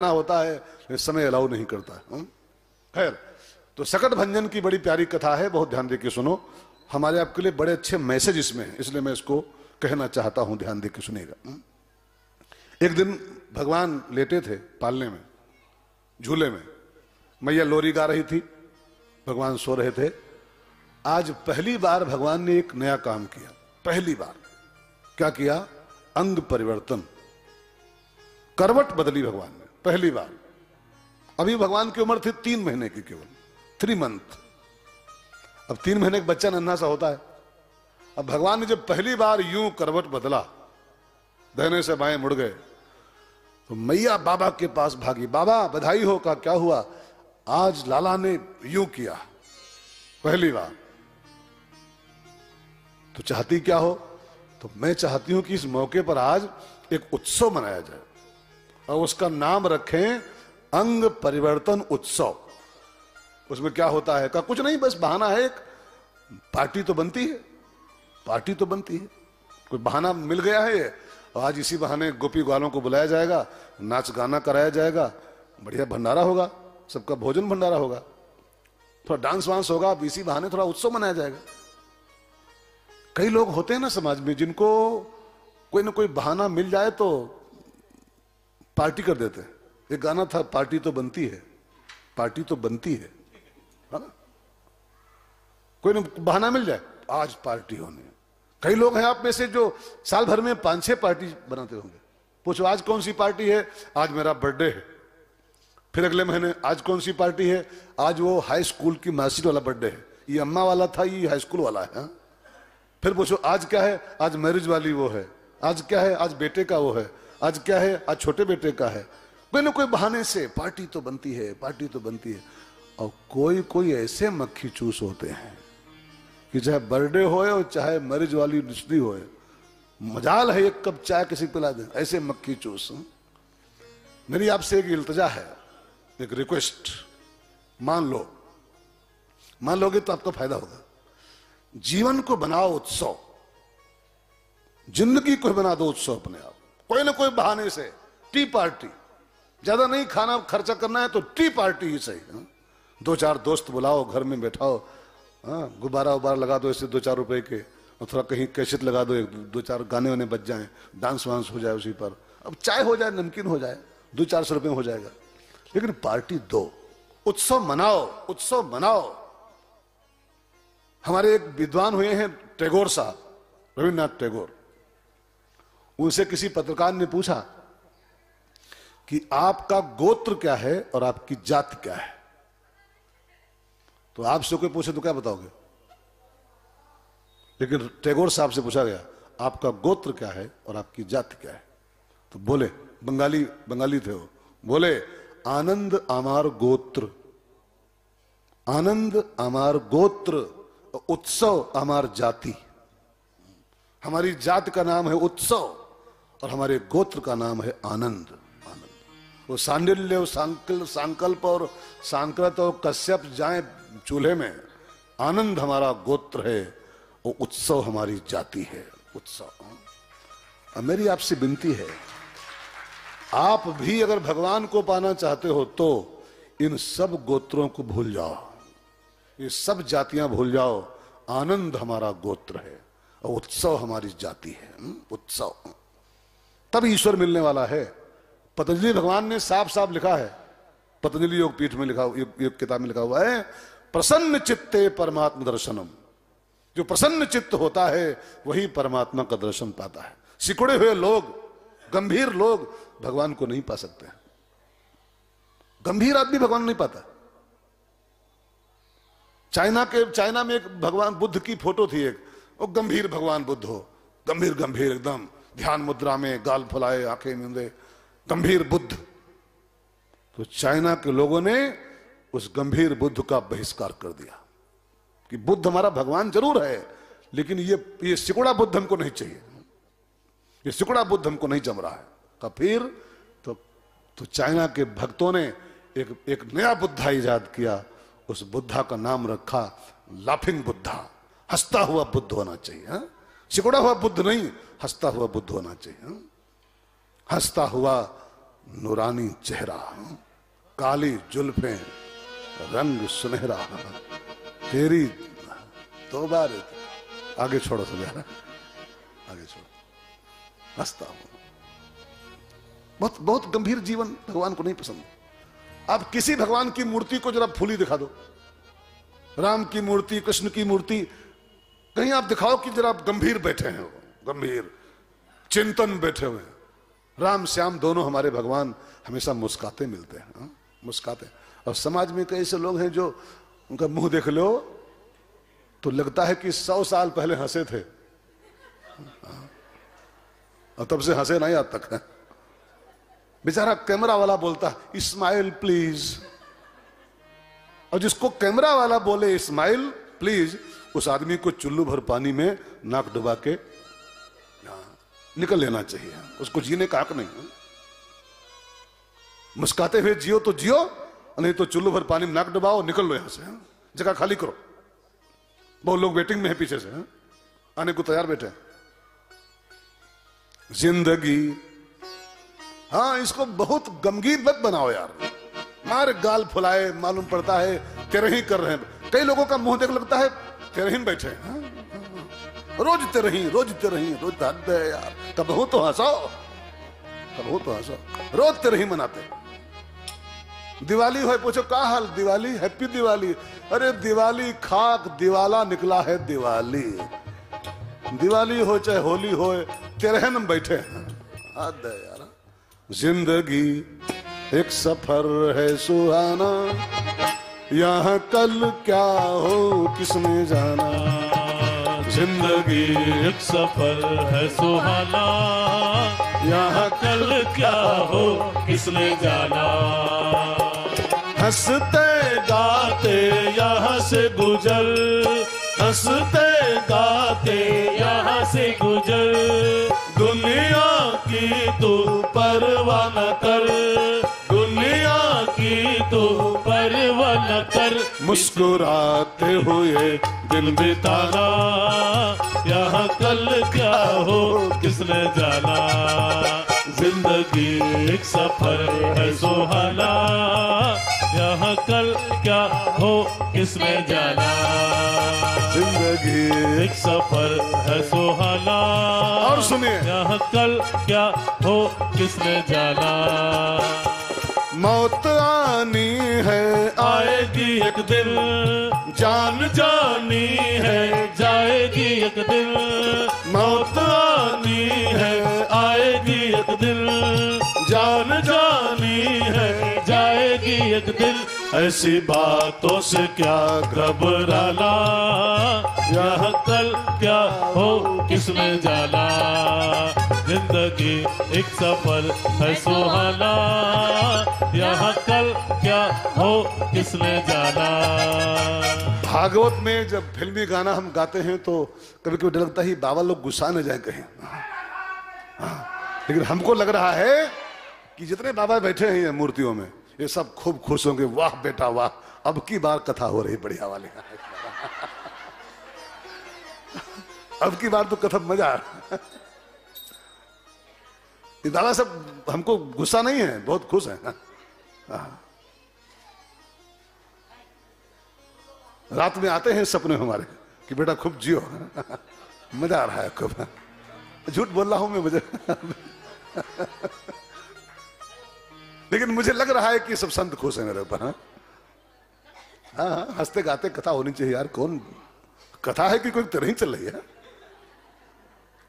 होता है, समय अलाउ नहीं करता है। खैर, तो सकट भंजन की बड़ी प्यारी कथा है, बहुत ध्यान देके सुनो। हमारे आपके लिए बड़े अच्छे मैसेज इसमें है, इसलिए मैं इसको कहना चाहता हूं, ध्यान देके सुनिएगा। एक दिन भगवान लेटे थे पालने में, झूले में, मैया लोरी गा रही थी, भगवान सो रहे थे। आज पहली बार भगवान ने एक नया काम किया। पहली बार क्या किया? अंग परिवर्तन, करवट बदली भगवान ने पहली बार। अभी भगवान की उम्र थी 3 महीने की, केवल 3 मंथ। अब 3 महीने का बच्चा नन्हा सा होता है। अब भगवान ने जब पहली बार यूं करवट बदला, दाहिने से बाएं मुड़ गए, तो मैया बाबा के पास भागी। बाबा बधाई हो। का क्या हुआ? आज लाला ने यूं किया पहली बार। तो चाहती क्या हो? तो मैं चाहती हूं कि इस मौके पर आज एक उत्सव मनाया जाए और उसका नाम रखें अंग परिवर्तन उत्सव। उसमें क्या होता है? का कुछ नहीं, बस बहाना है, एक पार्टी तो बनती है, पार्टी तो बनती है, कोई बहाना मिल गया है ये। और आज इसी बहाने गोपी ग्वालों को बुलाया जाएगा, नाच गाना कराया जाएगा, बढ़िया भंडारा होगा, सबका भोजन भंडारा होगा, थोड़ा डांस वांस होगा, अब इसी बहाने थोड़ा उत्सव मनाया जाएगा। कई लोग होते हैं ना समाज में, जिनको कोई ना कोई बहाना मिल जाए तो पार्टी कर देते हैं। एक गाना था, पार्टी तो बनती है, पार्टी तो बनती है ना? कोई ना बहाना मिल जाए, आज पार्टी होनी है। कई लोग हैं आप में से जो साल भर में 5-6 पार्टी बनाते होंगे। पूछो आज कौन सी पार्टी है? आज मेरा बर्थडे है। फिर अगले महीने आज कौन सी पार्टी है? आज वो हाई स्कूल की मार्कशीट वाला बर्थडे है। ये अम्मा वाला था, ये हाई स्कूल वाला है। हा? फिर पूछो आज क्या है? आज मैरिज वाली वो है। आज क्या है? आज बेटे का वो है। आज क्या है? आज छोटे बेटे का है। कोई ना कोई बहाने से पार्टी तो बनती है, पार्टी तो बनती है। और कोई कोई ऐसे मक्खी चूस होते हैं कि चाहे बर्थडे होए और चाहे मैरिज वाली दूसरी होए, मजाल है एक कप चाय किसी पिला दे, ऐसे मक्खी चूस। मेरी आपसे एक इल्तजा है, एक रिक्वेस्ट। मान लोगे तो आपका फायदा होगा। जीवन को बनाओ उत्सव, जिंदगी को बना दो उत्सव अपने आप। कोई ना कोई बहाने से टी पार्टी, ज्यादा नहीं खाना खर्चा करना है तो टी पार्टी ही सही। 2-4 दोस्त बुलाओ, घर में बैठाओ, गुब्बारा उब्बारा लगा दो ऐसे 2-4 रुपए के, और थोड़ा कहीं कैसेट लगा दो, 2-4 गाने वाने बज जाएं, डांस वांस हो जाए उसी पर। अब चाय हो जाए, नमकीन हो जाए, 200-400 रुपए में हो जाएगा। लेकिन पार्टी दो, उत्सव मनाओ, उत्सव मनाओ। हमारे एक विद्वान हुए हैं टैगोर साहब, रविन्द्रनाथ टैगोर। उनसे किसी पत्रकार ने पूछा कि आपका गोत्र क्या है और आपकी जाति क्या है? तो आपसे कोई पूछे तो क्या बताओगे? लेकिन टैगोर साहब से पूछा गया, आपका गोत्र क्या है और आपकी जाति क्या है? तो बोले, बंगाली थे वो, बोले आनंद आमार गोत्र, आनंद आमार गोत्र, उत्सव आमार जाति। हमारी जाति का नाम है उत्सव और हमारे गोत्र का नाम है आनंद। वो सांडिल्य, सांकल्प और सांकृत और कश्यप जाए चूल्हे में, आनंद हमारा गोत्र है और उत्सव हमारी जाति है। उत्सव। अब मेरी आपसे विनती है, आप भी अगर भगवान को पाना चाहते हो तो इन सब गोत्रों को भूल जाओ, ये सब जातियां भूल जाओ। आनंद हमारा गोत्र है और उत्सव हमारी जाति है। उत्सव, तब ईश्वर मिलने वाला है। पतंजलि भगवान ने साफ साफ लिखा है, पतंजलि योग पीठ में लिखा, योग किताब में लिखा हुआ है, प्रसन्न चित्ते परमात्म दर्शनम। जो प्रसन्न चित्त होता है वही परमात्मा का दर्शन पाता है। सिकुड़े हुए लोग, गंभीर लोग भगवान को नहीं पा सकते। गंभीर आदमी भगवान नहीं पाता। चाइना में एक भगवान बुद्ध की फोटो थी, एक वो गंभीर भगवान बुद्ध हो, गंभीर गंभीर एकदम ध्यान मुद्रा में, गाल फुलाए, आंखें मूंदे, गंभीर बुद्ध। तो चाइना के लोगों ने उस गंभीर बुद्ध का बहिष्कार कर दिया कि बुद्ध हमारा भगवान जरूर है, लेकिन ये सिकुड़ा बुद्ध हमको नहीं चाहिए, ये सिकुड़ा बुद्ध हमको नहीं जम रहा है। तो फिर तो चाइना के भक्तों ने एक नया बुद्धा इजाद किया। उस बुद्धा का नाम रखा लाफिंग बुद्धा, हंसता हुआ बुद्ध होना चाहिए। सिकुड़ा हुआ बुद्ध नहीं, हंसता हुआ बुद्ध होना चाहिए। हंसता हुआ नूरानी चेहरा, काली जुल्फें, रंग सुनहरा, तेरी तौबा रे। आगे छोड़ो सब यार, आगे छोड़ो। हंसता हूं। बहुत बहुत गंभीर जीवन भगवान को नहीं पसंद। आप किसी भगवान की मूर्ति को जरा फूली दिखा दो, राम की मूर्ति, कृष्ण की मूर्ति, कहीं आप दिखाओ कि जरा गंभीर बैठे हैं, वो गंभीर चिंतन बैठे हुए हैं। राम श्याम दोनों हमारे भगवान हमेशा मुस्काते मिलते हैं, हा? मुस्काते। और समाज में कई ऐसे लोग हैं जो उनका मुंह देख लो तो लगता है कि 100 साल पहले हंसे थे, और तब से हंसे नहीं आज तक है। बेचारा कैमरा वाला बोलता है स्माइल प्लीज, और जिसको कैमरा वाला बोले स्माइल प्लीज, उस आदमी को चुल्लू भर पानी में नाक डुबा के निकल लेना चाहिए। उसको जीने का हक नहीं है। मुस्काते हुए जियो तो जियो, नहीं तो चुल्लू भर पानी में नाक डुबाओ, निकल लो यहां से, जगह खाली करो। बहुत लोग वेटिंग में है पीछे से, आने को तैयार बैठे। जिंदगी, हाँ, इसको बहुत गमगीन मत बनाओ यार। मारे गाल फुलाए, मालूम पड़ता है तेरे ही कर रहे हैं। कई लोगों का मुंह देख लगता है तेरे ही बैठे हैं, रोज तेरे ही, रोज तेरे ही, रोज हद है यार। कब हो तो हंसो, कब हो तो हंसो, रोज तेरे ही मनाते। दिवाली हो, पूछो क्या हाल, दिवाली, हैप्पी दिवाली। अरे दिवाली खाक दिवाला निकला है दिवाली। दिवाली हो चाहे होली हो, तेरे हम बैठे हैं, हद है यार। जिंदगी एक सफर है सुहाना, यहाँ कल क्या हो किसने जाना। जिंदगी एक सफर है सुहाना, यहाँ कल क्या हो किसने जाना। हंसते गाते यहाँ से गुजर, हंसते गाते यहाँ से गुजर। दुनिया की तू परवाह न कर, दुनिया की तू परवाह न कर। मुस्कुराते हुए दिन बिताना, यहाँ कल क्या हो किसने जाना। जिंदगी एक सफर है सुहाना, यहाँ कल क्या हो किसने जाना। जिंदगी एक सफर है सुहाना, और सुनिए, यहाँ कल क्या हो किसने जाना। मौत आनी है आएगी एक दिन, जान जानी है जाएगी एक दिन। मौत आनी है आएगी एक दिन, जान जानी है जाएगी एक दिन। ऐसी बातों से क्या घबराना, यह कल क्या हो किसने जाना। जिंदगी एक सफर है सुहाना, यहाँ कल क्या हो किसने जाना। भागवत में जब फिल्मी गाना हम गाते हैं तो कभी कभी डर लगता है बाबा लोग गुस्सा न जाए कहीं। लेकिन हमको लग रहा है कि जितने बाबा बैठे हैं मूर्तियों में, ये सब खूब खुश होंगे। वाह बेटा वाह, अब की बार कथा हो रही बढ़िया वाली। अब की बार तो कथा मजा आ रहा। ये दादा सब हमको गुस्सा नहीं है, बहुत खुश है। रात में आते हैं सपने हमारे कि बेटा खूब जियो, मजा आ रहा है खूब। झूठ बोल रहा हूं मैं, मुझे लेकिन मुझे लग रहा है कि सब संत खुश है मेरे ऊपर। हाँ, हंसते गाते कथा होनी चाहिए यार। कौन कथा है कि कोई तरह ही चल रही है।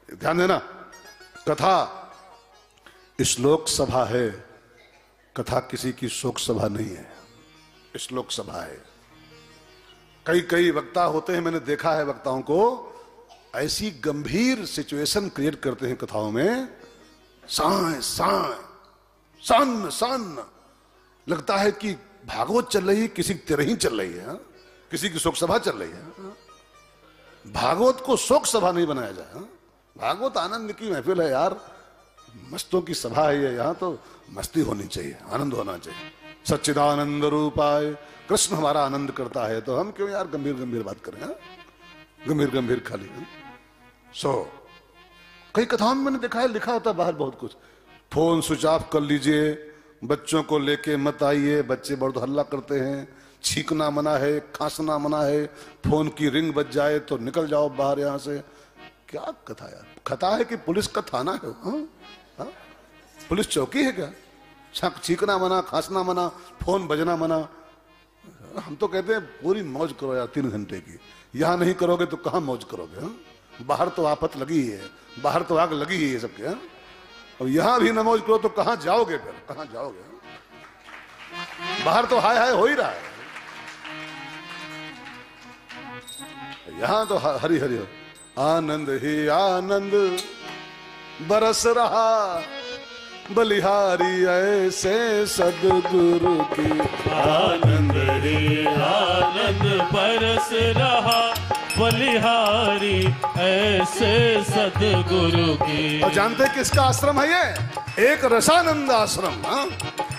ध्यान देना, कथा श्लोक सभा है, कथा किसी की शोक सभा नहीं है, श्लोक सभा है। कई कई वक्ता होते हैं, मैंने देखा है वक्ताओं को ऐसी गंभीर सिचुएशन क्रिएट करते हैं कथाओं में। साय साय सन्न सन्न लगता है कि भागवत चल रही है, किसी की तरह ही चल रही है, किसी की शोक सभा चल रही है। भागवत को शोक सभा नहीं बनाया जाए। भागवत आनंद की महफिल है यार, मस्तों की सभा है ये। यहां तो मस्ती होनी चाहिए, आनंद होना चाहिए। सच्चिदानंद रूपाय कृष्ण हमारा आनंद करता है, तो हम क्यों यार गंभीर गंभीर बात करें। गंभीर गंभीर खाली। कई कथाओं में मैंने देखा है लिखा होता बाहर बहुत कुछ, फोन स्विच ऑफ कर लीजिए, बच्चों को लेके मत आइए, बच्चे बहुत हल्ला करते हैं, छींकना मना है, खांसना मना है, फोन की रिंग बज जाए तो निकल जाओ बाहर यहाँ से। क्या कथा यार, कथा है कि पुलिस का थाना है? हाँ? पुलिस चौकी है क्या? छींकना मना, खांसना मना, फोन बजना मना। हम तो कहते हैं पूरी मौज करो यार 3 घंटे की। यहाँ नहीं करोगे तो कहाँ मौज करोगे? हाँ? बाहर तो आफत लगी है, बाहर तो आग लगी है सबके। हाँ? अब यहाँ भी न मौज करो तो कहाँ जाओगे? फिर कहाँ जाओगे? हाँ? बाहर तो हाय हाय हो ही रहा है, यहाँ तो हरी हरी हो। आनंद ही आनंद बरस रहा, बलिहारी ऐसे सदगुरु की। आनंद ही आनंद बरस रहा, बलिहारी ऐसे सदगुरु की। और जानते किसका आश्रम है ये? एक रसानंद आश्रम। हाँ,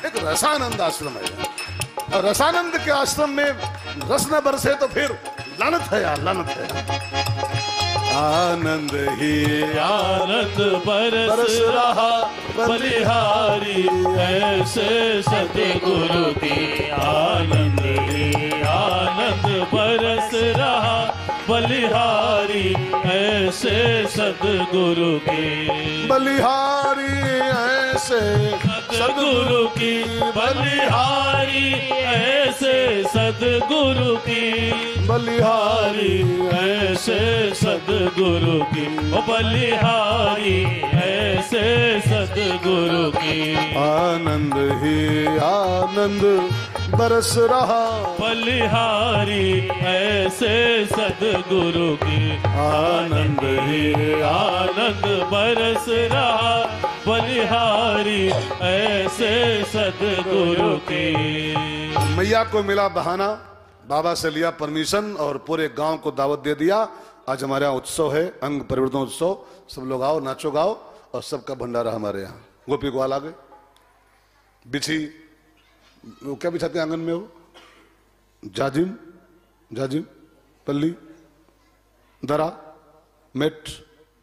एक रसानंद आश्रम है। और रसानंद के आश्रम में रस न बरसे तो फिर लानत है यार, लानत है। आनंद ही आनंद बरस रहा, बलिहारी ऐसे सतगुरु की। आनंद ही आनंद बरस रहा, बलिहारी ऐसे सतगुरु की। बलिहारी ऐसे सतगुरु की, बलिहारी ऐसे सतगुरु की। बलिहारी ऐसे सतगुरु की, ओ बलिहारी ऐसे सतगुरु की। आनंद ही आनंद बरस रहा, बलिहारी ऐसे सतगुरु की। आनंद ही आनंद बरस रहा, बलिहारी ऐसे सतगुरु की। मैया को मिला बहाना, बाबा से लिया परमिशन और पूरे गांव को दावत दे दिया। आज हमारे यहाँ उत्सव है, अंग परिवर्तन उत्सव। सब लोग आओ, नाचो गाओ, और सबका भंडारा हमारे यहाँ। गोपी ग्वाल आ गए, बिछी वो क्या बिछाते हैं आंगन में? वो जाजिम, जाजिम, पल्ली, दरा, मेट,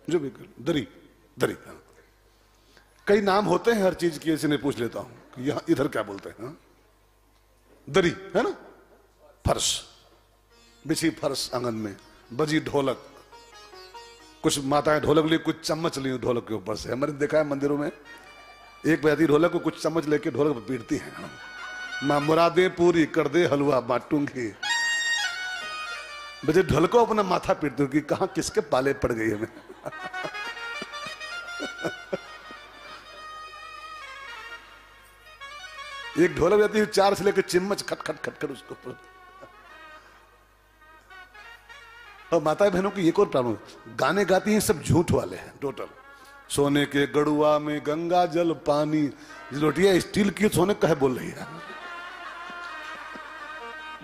जो भी दरी, दरी। कई नाम होते हैं हर चीज की, ऐसे नहीं पूछ लेता हूं कि यहाँ इधर क्या बोलते हैं। दरी है ना, फर्श, बिछी फर्श आंगन में, बजी ढोलक। कुछ माताएं ढोलक ली, कुछ चम्मच ली ढोलक के ऊपर से। हमारे देखा है मंदिरों में, एक बजाती ढोलक को कुछ चम्मच लेके ढोलक पर पीटती हैं। मां मुरादें पूरी कर दे, हलवा बांटूंगी। बजे ढोलको अपना माथा पीटती हूँ कि कहां किसके पाले पड़ गई हमें। एक ढोलक जाती है 4 से लेकर चिम्मच खट खट खट खट उसको। और माता बहनों की एक और प्रॉब्लम, गाने गाती हैं सब झूठ वाले हैं टोटल। सोने के गड़ुआ में गंगा जल पानी, लोटिया स्टील की सोने कहे बोल रही है।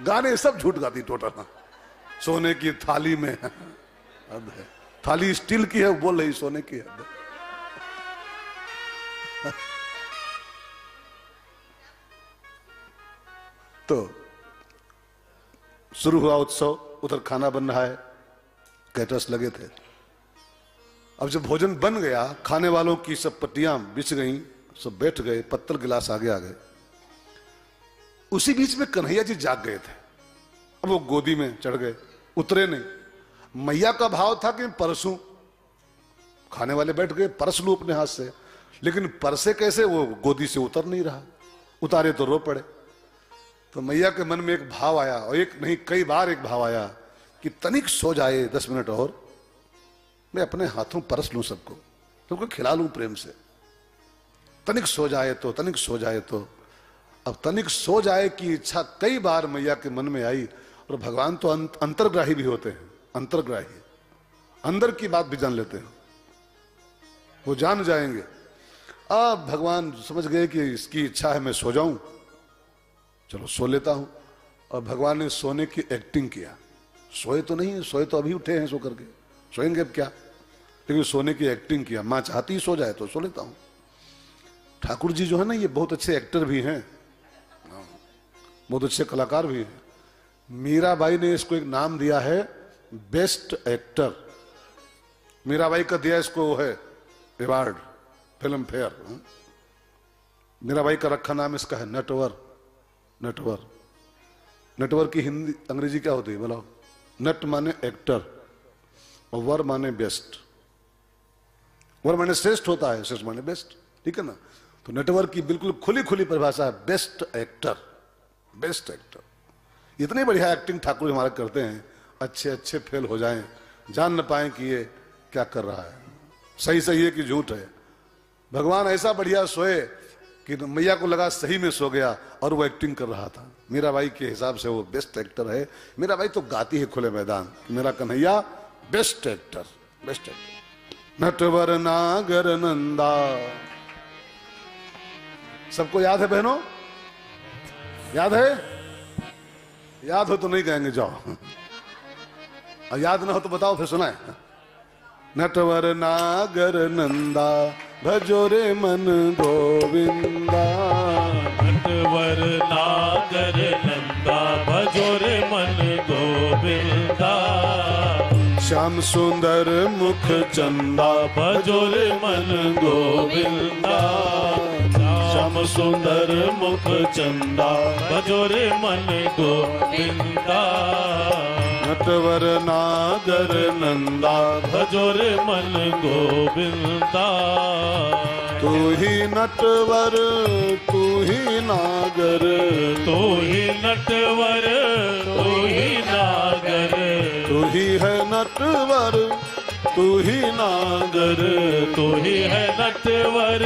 गाने सब झूठ गाती टोटल। सोने की थाली में, हद है, थाली स्टील की है, बोल रही सोने की है। तो शुरू हुआ उत्सव, उधर खाना बन रहा है, कैटर्स लगे थे। अब जब भोजन बन गया, खाने वालों की सब पट्टियां बिछ गईं, सब बैठ गए, पत्तल गिलास आगे आ गए। उसी बीच में कन्हैया जी जाग गए थे। अब वो गोदी में चढ़ गए, उतरे नहीं। मैया का भाव था कि परसूं, खाने वाले बैठ गए, परस लूं अपने हाथ से, लेकिन परसे कैसे, वो गोदी से उतर नहीं रहा। उतारे तो रो पड़े। तो मैया के मन में एक भाव आया, और एक नहीं कई बार एक भाव आया कि तनिक सो जाए 10 मिनट और, मैं अपने हाथों परस लूं सबको, सबको खिला लूं प्रेम से। तनिक सो जाए तो, तनिक सो जाए तो। अब तनिक सो जाए की इच्छा कई बार मैया के मन में आई। और भगवान तो अंतर्ग्राही भी होते हैं, अंतर्ग्राही, अंदर की बात भी जान लेते हैं, वो जान जाएंगे। अब भगवान समझ गए कि इसकी इच्छा है मैं सो जाऊं, चलो सो लेता हूं। और भगवान ने सोने की एक्टिंग किया। सोए तो नहीं, सोए तो अभी उठे हैं सो करके, सोएंगे अब क्या, लेकिन सोने की एक्टिंग किया। मां चाहती सो जाए तो सो लेता हूं। ठाकुर जी जो है ना, ये बहुत अच्छे एक्टर भी हैं, बहुत अच्छे कलाकार भी हैं। मीराबाई ने इसको एक नाम दिया है, बेस्ट एक्टर। मीराबाई का दिया इसको वो है अवार्ड, फिल्म फेयर मेरा भाई का रखा नाम इसका है नटवर। नटवर, नटवर की हिंदी अंग्रेजी क्या होती है बोलो? नट माने एक्टर और वर माने बेस्ट। वर माने श्रेष्ठ होता है, श्रेष्ठ माने बेस्ट, ठीक है ना? तो नटवर की बिल्कुल खुली खुली परिभाषा है बेस्ट एक्टर। Best actor. इतनी बढ़िया एक्टिंग ठाकुर हमारा करते हैं, अच्छे अच्छे फेल हो जाएं, जान न पाए कि ये क्या कर रहा है, सही सही है कि झूठ है। भगवान ऐसा बढ़िया सोए कि मैया को लगा सही में सो गया और वो एक्टिंग कर रहा था। मीरा बाई के हिसाब से वो बेस्ट एक्टर है। मीरा बाई तो गाती है खुले मैदान कि मेरा Kanhaiya best actor, best actor. Natwar नागर नंदा, सबको याद है बहनों? याद है? याद हो तो नहीं कहेंगे जाओ, और याद ना हो तो बताओ फिर सुनाए। नटवर नागर नंदा भजो रे मन गोविंदा। नटवर नागर नंदा भजो रे मन गोविंदा। श्याम सुंदर मुख चंदा भजो रे मन गोविंदा। श्याम सुंदर मुख चंदा भजो रे मन गोविंदा। नटवर नागर नंदा भजो रे मन गोविंदा। तू ही नटवर तू ही नागर, तू ही नटवर तू ही नागर। तू ही है नटवर तू ही नागर, तू ही है नटवर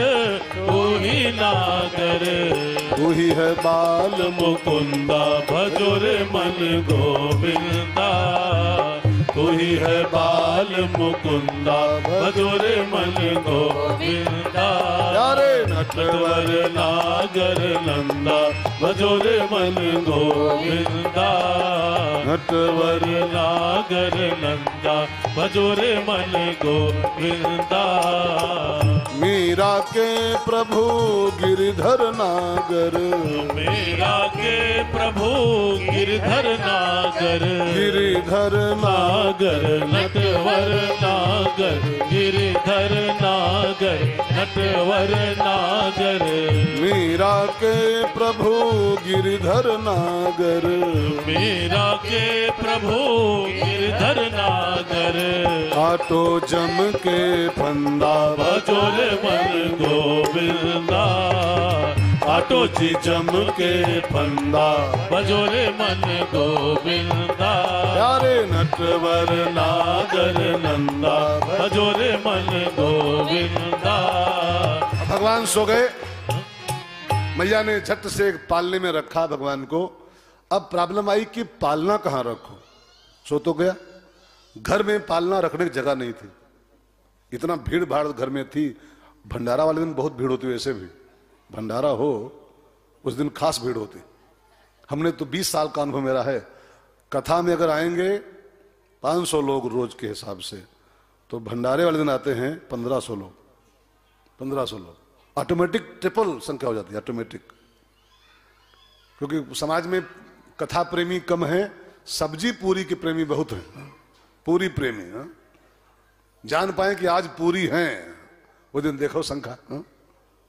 तू ही नागर। तू ही है बाल मुकुंदा भजो रे मन गोविंदा। तू ही है बाल मुकुंदा भजो रे मन गोविंदा। यारे नटवर नागर नंदा भजो रे मन गोविंदा। नटवर नागर नंदा भजो रे मन गोविंदा। मीरा के प्रभु गिरधर नागर, मीरा के प्रभु गिरधर नागर। गिरधर नागर नटवर नागर। गिरधर नागर नटवर नागर। मीरा के प्रभु गिरधर नागर, मीरा के प्रभु गिरधर नागर। आटो जम के फंदा भजो रे मन गोविंदा। आटो जी जम के फंदा भजो रे मन गोविंदा। यारे नटवर नागर नंदा भजो रे मन गोविंदा। भगवान सो गए, मैया ने झट से पालने में रखा भगवान को। अब प्रॉब्लम आई कि पालना कहाँ रखो? सो तो गया, घर में पालना रखने की जगह नहीं थी। इतना भीड़ भाड़ घर में थी। भंडारा वाले दिन बहुत भीड़ होती, वैसे भी भंडारा हो उस दिन खास भीड़ होती। हमने तो 20 साल का अनुभव मेरा है। कथा में अगर आएंगे 500 लोग रोज के हिसाब से, तो भंडारे वाले दिन आते हैं 1500 लोग। 1500 लोग ऑटोमेटिक ट्रिपल संख्या हो जाती है, ऑटोमेटिक। क्योंकि समाज में कथा प्रेमी कम है, सब्जी पूरी के प्रेमी बहुत हैं। पूरी प्रेमी जान पाए कि आज पूरी हैं, वो दिन देखो संख्या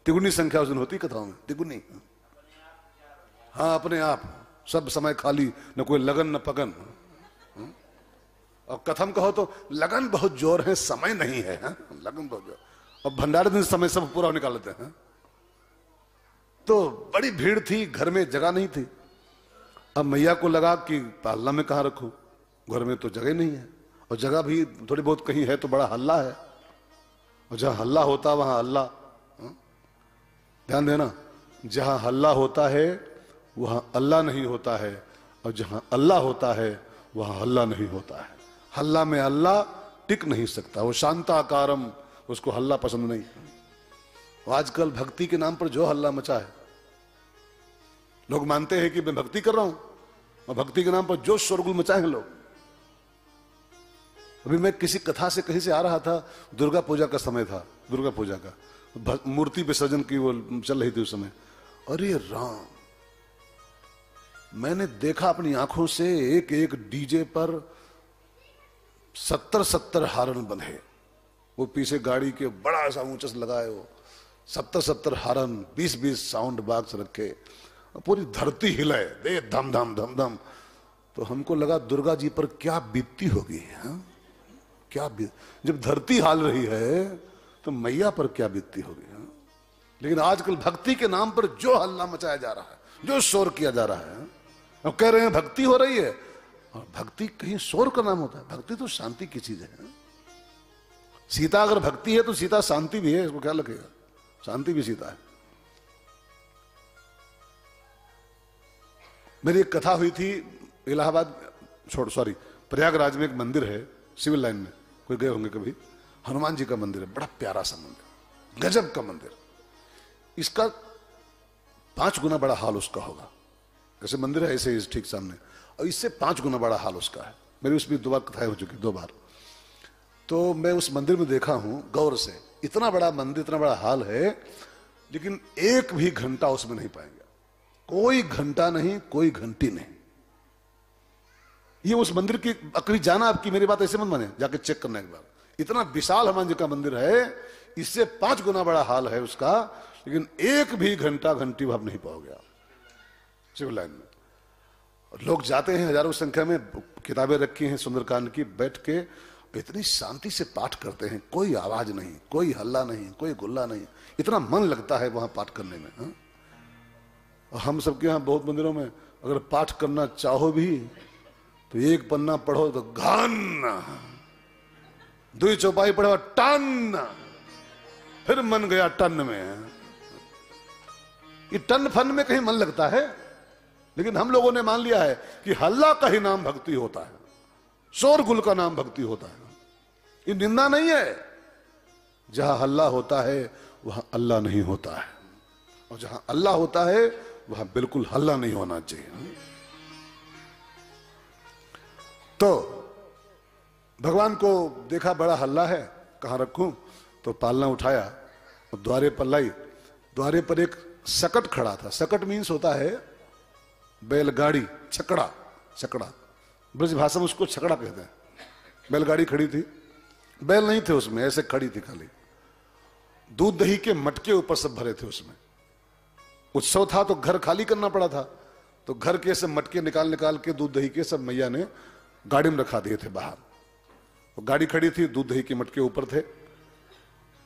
तिगुनी संख्या उस दिन होती कथाओं में, तिगुनी। हाँ, अपने आप सब समय खाली, न कोई लगन न पगन। और कथम कहो तो लगन बहुत जोर है, समय नहीं है। लगन बहुत जोर। और भंडारे दिन समय सब पूरा निकाल लेते हैं। तो बड़ी भीड़ थी, घर में जगह नहीं थी। अब मैया को लगा कि पालना में कहाँ रखूं, घर में तो जगह नहीं है, और जगह भी थोड़ी बहुत कहीं है तो बड़ा हल्ला है, और जहां हल्ला होता वहां अल्लाह। ध्यान देना, जहां हल्ला होता है वहां अल्लाह नहीं होता है, और जहां अल्लाह होता है वहां हल्ला नहीं होता है। हल्ला में अल्लाह टिक नहीं सकता, वो शांताकारम, उसको हल्ला पसंद नहीं। और आजकल भक्ति के नाम पर जो हल्ला मचा है, लोग मानते हैं कि मैं भक्ति कर रहा हूं, और भक्ति के नाम पर जो शोरगुल मचाए हैं लोग। अभी मैं किसी कथा से कहीं से आ रहा था, दुर्गा पूजा का समय था, दुर्गा पूजा का मूर्ति विसर्जन की वो चल रही थी उस समय। अरे राम, मैंने देखा अपनी आंखों से एक एक डीजे पर 70-70 हारन बंधे, वो पीछे गाड़ी के बड़ा सा ऊंचा लगाए, वो 70 हारन, 20 साउंड बॉक्स रखे, पूरी धरती हिले, दे धम धम धम धम। तो हमको लगा दुर्गा जी पर क्या बीतती होगी, क्या जब धरती हाल रही है तो मैया पर क्या बीतती होगी। लेकिन आजकल भक्ति के नाम पर जो हल्ला मचाया जा रहा है, जो शोर किया जा रहा है, अब कह रहे हैं भक्ति हो रही है, और भक्ति कहीं शोर का नाम होता है? भक्ति तो शांति की चीज है। सीता अगर भक्ति है तो सीता शांति भी है, इसको क्या लगेगा, शांति भी सीता है। मेरी एक कथा हुई थी इलाहाबाद, सॉरी प्रयागराज में एक मंदिर है सिविल लाइन में, कोई गए होंगे कभी, हनुमान जी का मंदिर है, बड़ा प्यारा सा मंदिर, गजब का मंदिर। इसका 5 गुना बड़ा हाल उसका होगा, जैसे मंदिर है ऐसे ठीक सामने, और इससे 5 गुना बड़ा हाल उसका है। मेरी उसमें 2 बार कथाएं हो चुकी, 2 बार। तो मैं उस मंदिर में देखा हूं गौर से, इतना बड़ा मंदिर, इतना बड़ा हाल है, लेकिन एक भी घंटा उसमें नहीं पाएंगे, कोई घंटा नहीं, कोई घंटी नहीं। ये उस मंदिर की, कभी जाना आपकी, मेरी बात ऐसे मत माने, जाके चेक करना एक बार, इतना विशाल हनुमान जी का मंदिर है, इससे 5 गुना बड़ा हाल है उसका, लेकिन एक भी घंटा घंटी भाव नहीं पाओगे आप सिविल लाइन में। लोग जाते हैं हजारों संख्या में, किताबें रखी हैं सुंदरकांड की, बैठ के इतनी शांति से पाठ करते हैं, कोई आवाज नहीं, कोई हल्ला नहीं, कोई गुल्ला नहीं, इतना मन लगता है वहां पाठ करने में। और हम सबके यहाँ बहुत मंदिरों में अगर पाठ करना चाहो भी तो एक पन्ना पढ़ो तो घन, 2 चौपाई पढ़ो टन, फिर मन गया टन में। ये टन फन में कहीं मन लगता है, लेकिन हम लोगों ने मान लिया है कि हल्ला का ही नाम भक्ति होता है, शोरगुल का नाम भक्ति होता है। ये निंदा नहीं है, जहां हल्ला होता है वहां अल्लाह नहीं होता है, और जहां अल्लाह होता है वहां बिल्कुल हल्ला नहीं होना चाहिए। तो भगवान को देखा बड़ा हल्ला है, कहां रखूं, तो पालना उठाया और द्वारे पर लाई। द्वारे पर एक सकट खड़ा था, सकट मीन्स होता है बैलगाड़ी, छकड़ा, छकड़ा ब्रज भाषा में उसको छकड़ा कहते हैं। बैलगाड़ी खड़ी थी, बैल नहीं थे उसमें, ऐसे खड़ी थी खाली, दूध दही के मटके ऊपर सब भरे थे उसमें। उत्सव था तो घर खाली करना पड़ा था, तो घर के सब मटके निकाल निकाल के दूध दही के सब मैया ने गाड़ी में रखा दिए थे बाहर। तो गाड़ी खड़ी थी, दूध दही के मटके ऊपर थे,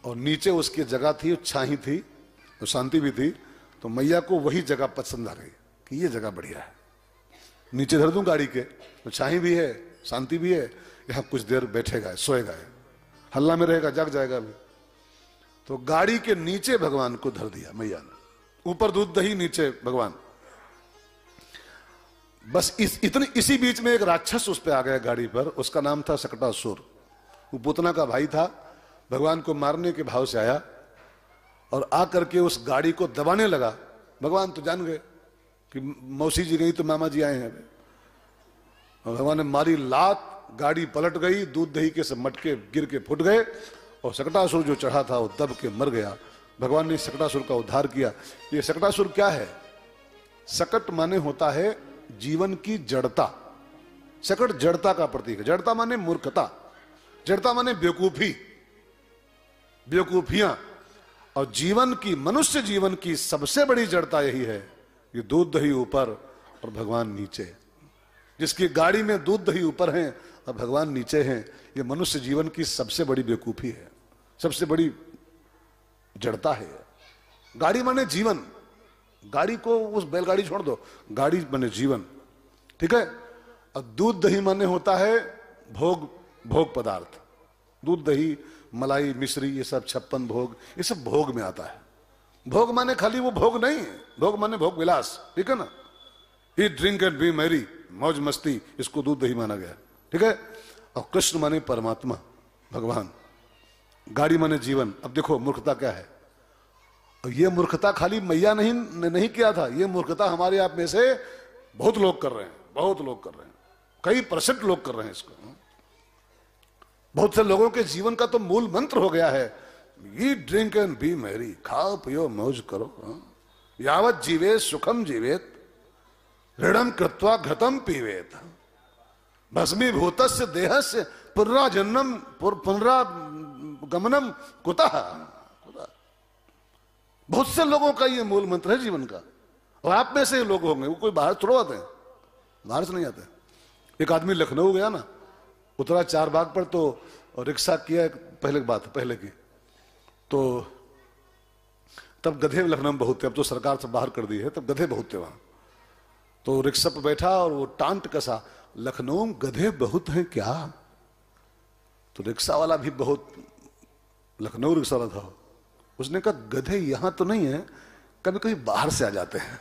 और नीचे उसकी जगह थी, छाही थी, तो शांति भी थी। तो मैया को वही जगह पसंद आ गई कि ये जगह बढ़िया है, नीचे धर दूं गाड़ी के, तो छाही भी है, शांति भी है, यहां कुछ देर बैठेगा, सोएगा, हल्ला में रहेगा, जग जाएगा भी। तो गाड़ी के नीचे भगवान को धर दिया मैया ने, ऊपर दूध दही, नीचे भगवान। बस इसी बीच में एक राक्षस उस पर आ गया गाड़ी पर, उसका नाम था सकटासुर। वो पूतना का भाई था, भगवान को मारने के भाव से आया और आकर के उस गाड़ी को दबाने लगा। भगवान तो जान गए कि मौसी जी गई तो मामा जी आए हैं, और भगवान ने मारी लात, गाड़ी पलट गई, दूध दही के सब मटके गिर के फूट गए, और सकटासुर जो चढ़ा था वो दब के मर गया। भगवान ने सकटासुर का उद्धार किया। ये सकटासुर क्या है? सकट माने होता है जीवन की जड़ता। सकट जड़ता का प्रतीक है। जड़ता माने मूर्खता, जड़ता माने बेवकूफी, बेवकूफियां। और जीवन की, मनुष्य जीवन की सबसे बड़ी जड़ता यही है, ये दूध दही ऊपर और भगवान नीचे। जिसकी गाड़ी में दूध दही ऊपर है और भगवान नीचे हैं, ये मनुष्य जीवन की सबसे बड़ी बेवकूफी है, सबसे बड़ी जड़ता है। गाड़ी माने जीवन, गाड़ी को उस बैलगाड़ी छोड़ दो, गाड़ी माने जीवन, ठीक है। और दूध दही माने होता है भोग, भोग पदार्थ, दूध दही, मलाई, मिश्री, ये सब 56 भोग, ये सब भोग में आता है। भोग माने खाली वो भोग नहीं, भोग माने भोग विलास, ठीक है ना। Eat drink and B Mary, मौज मस्ती, इसको दूध दही माना गया, ठीक है। और कृष्ण माने परमात्मा, भगवान। गाड़ी माने जीवन। अब देखो मूर्खता क्या है, और ये मूर्खता खाली मैया नहीं किया था, ये मूर्खता हमारे आप में से बहुत लोग कर रहे हैं, बहुत लोग कर रहे हैं, कई % लोग कर रहे हैं इसको। बहुत से लोगों के जीवन का तो मूल मंत्र हो गया है, eat drink and B Mary, खाओ पियो मौज करो, यावत जीवेत सुखम जीवेत, ऋणम कृत्वा घृतम पीवेत, भस्मीभूतस्य देहस्य पुनराजन्मम पुनरागमनम कुतः। बहुत से लोगों का ये मूल मंत्र है जीवन का। और आप में से ही लोग होंगे, वो कोई बाहर थोड़ा आते हैं, बाहर से नहीं आते। एक आदमी लखनऊ गया ना, उतरा चारबाग पर, तो रिक्शा किया, पहले की तो तब गधे लखनऊ में बहुत थे, अब तो सरकार से बाहर कर दी है, तब गधे बहुत थे वहां। तो रिक्शा पर बैठा और वो टांट कसा, लखनऊ में गधे बहुत हैं क्या? तो रिक्शा वाला भी बहुत, लखनऊ रिक्शा वाला था, उसने कहा गधे यहां तो नहीं है, कभी कभी बाहर से आ जाते हैं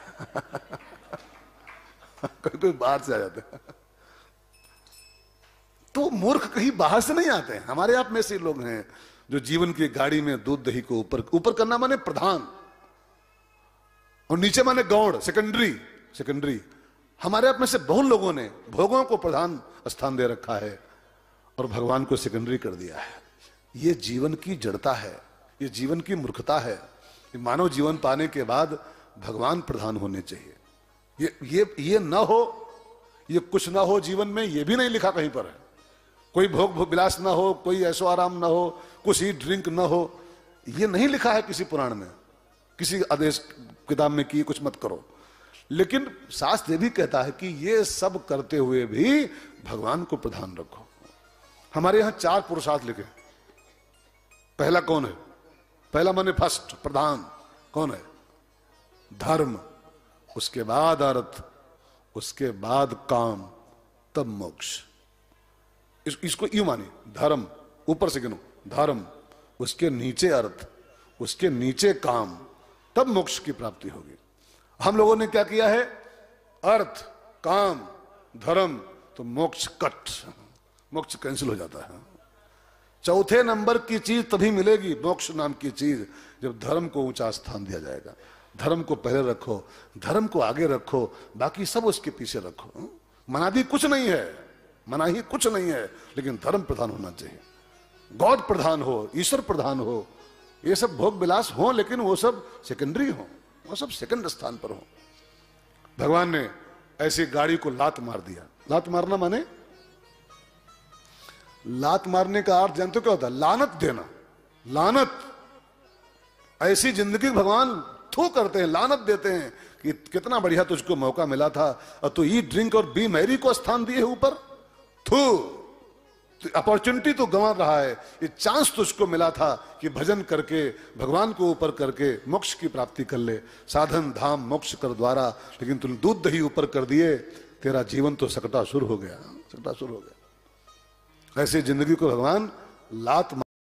कभी कभी बाहर से आ जाते हैं। तो मूर्ख कहीं बाहर से नहीं आते हैं। हमारे आप में से लोग हैं जो जीवन की गाड़ी में दूध दही को ऊपर करना माने प्रधान, और नीचे माने गौड़, सेकेंडरी। हमारे आप में से बहुत लोगों ने भोगों को प्रधान स्थान दे रखा है और भगवान को सेकेंडरी कर दिया है। ये जीवन की जड़ता है, ये जीवन की मूर्खता है। मानव जीवन पाने के बाद भगवान प्रधान होने चाहिए। ये न हो, ये कुछ ना हो जीवन में, ये भी नहीं लिखा कहीं पर है। कोई भोग विलास ना हो, कोई ऐशो आराम ना हो, कुछ ही ड्रिंक ना हो, ये नहीं लिखा है किसी पुराण में, किसी आदेश किताब में कि कुछ मत करो। लेकिन शास्त्र भी कहता है कि ये सब करते हुए भी भगवान को प्रधान रखो। हमारे यहां 4 पुरुषार्थ लिखे। पहला कौन है? पहला माने फर्स्ट, प्रधान कौन है? धर्म, उसके बाद अर्थ, उसके बाद काम, तब मोक्ष। इसको यूं मानिए, धर्म ऊपर से गिनो, धर्म, उसके नीचे अर्थ, उसके नीचे काम, तब मोक्ष की प्राप्ति होगी। हम लोगों ने क्या किया है? अर्थ, काम, धर्म, तो मोक्ष कट, मोक्ष कैंसिल हो जाता है। चौथे नंबर की चीज तभी मिलेगी, मोक्ष नाम की चीज, जब धर्म को ऊंचा स्थान दिया जाएगा। धर्म को पहले रखो, धर्म को आगे रखो, बाकी सब उसके पीछे रखो। मनाही कुछ नहीं है, मनाही कुछ नहीं है, लेकिन धर्म प्रधान होना चाहिए। गॉड प्रधान हो, ईश्वर प्रधान हो, ये सब भोग विलास हो, लेकिन वो सब सेकेंडरी हो, वो सब सेकंड स्थान पर हो। भगवान ने ऐसी गाड़ी को लात मार दिया। लात मारना माने, लात मारने का अर्थ जानते हो क्या होता है? लानत देना। लानत, ऐसी जिंदगी भगवान थू करते हैं, लानत देते हैं कि कितना बढ़िया तुझको मौका मिला था और तू ईट ड्रिंक और बी मैरी को स्थान दिए ऊपर। थू, अपॉर्चुनिटी तो गंवा रहा है, ये चांस तुझको मिला था कि भजन करके, भगवान को ऊपर करके मोक्ष की प्राप्ति कर ले। साधन धाम मोक्ष कर द्वारा, लेकिन तुम दूध दही ऊपर कर दिए, तेरा जीवन तो सकटा शुरू हो गया, सकटा शुरू हो गया। ऐसी जिंदगी को भगवान लात